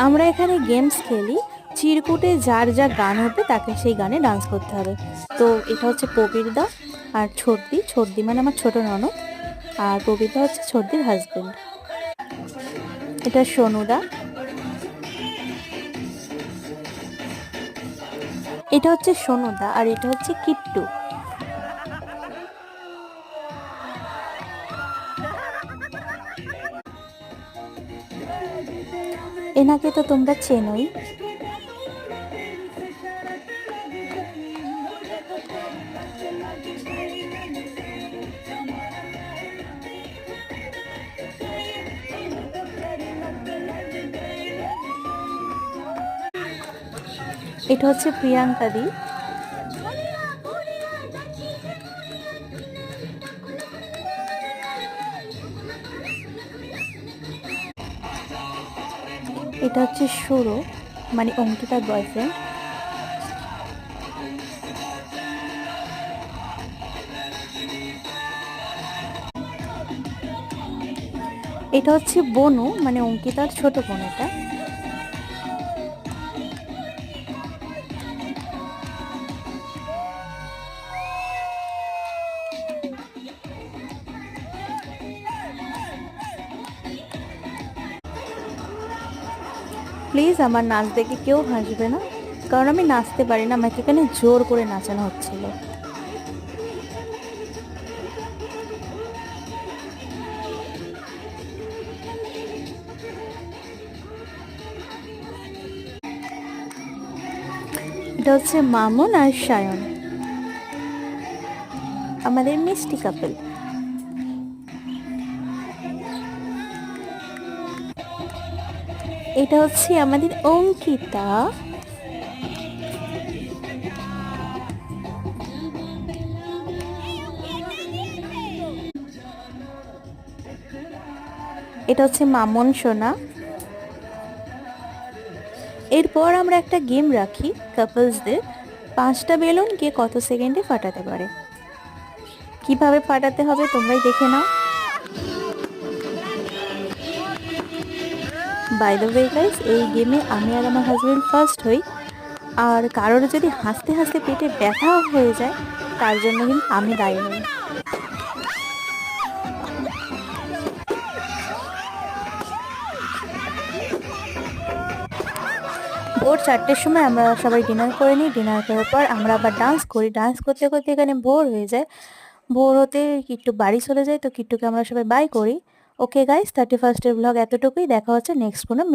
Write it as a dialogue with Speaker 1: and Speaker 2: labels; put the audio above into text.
Speaker 1: আমরা এখানে গেমস খেলি, চিরকুটে যার যা গান উঠবে তাকে সেই গানে ডান্স করতে হবে। তো এটা হচ্ছে প্রবীরদা আর ছোটদি, ছোটদি মানে আমার ছোট ননদ, আর প্রবীরদা হচ্ছে ছোটদির হাজবেন্ড। এটা সোনুদা, এটা হচ্ছে সোনুদা, আর এটা হচ্ছে কিট্টু। এনাকে তো তোমরা চেনোই। এটা হচ্ছে প্রিয়াঙ্কা দি। এটা হচ্ছে সুরো, মানে অঙ্কিতার বয়ফ্রেন্ড। এটা হচ্ছে বনু, মানে অঙ্কিতার ছোট বোন এটা। প্লিজ আমার নাচ দেখে কেউ হাসবে না, কারণ আমি নাচতে পারি না, আমাকে এখানে জোর করে নাচানো হচ্ছিল। এটা হচ্ছে মামুন আর সায়ন, আমাদের মিষ্টি কাপল। এটা হচ্ছে আমাদের অঙ্কিতা। এটা হচ্ছে মামুন সোনা। এরপর আমরা একটা গেম রাখি কাপলসদের, 5টা বেলুন কে কত সেকেন্ডে ফাটাতে পারে। কিভাবে ফাটাতে হবে তোমরাই দেখে নাও। বাই দ্য ওয়ে গাইস, এই গেমে আমি আর আমার হাজবেন্ড ফার্স্ট হই। আর কারোর যদি হাসতে হাসতে পেটে ব্যথাও হয়ে যায়, তার জন্য কিন্তু আমি দায়ী নই। ভোর 4টের সময় আমরা সবাই ডিনার করে নিই। ডিনার করার পর আমরা আবার ডান্স করি। ডান্স করতে করতে এখানে ভোর হয়ে যায়। ভোর হতে কিট্টু বাড়ি চলে যায়, তো কিট্টুকে আমরা সবাই বাই করি। ওকে গাইস, 31st ব্লগ এতটুকুই। দেখা হচ্ছে নেক্সট কোনো মিনি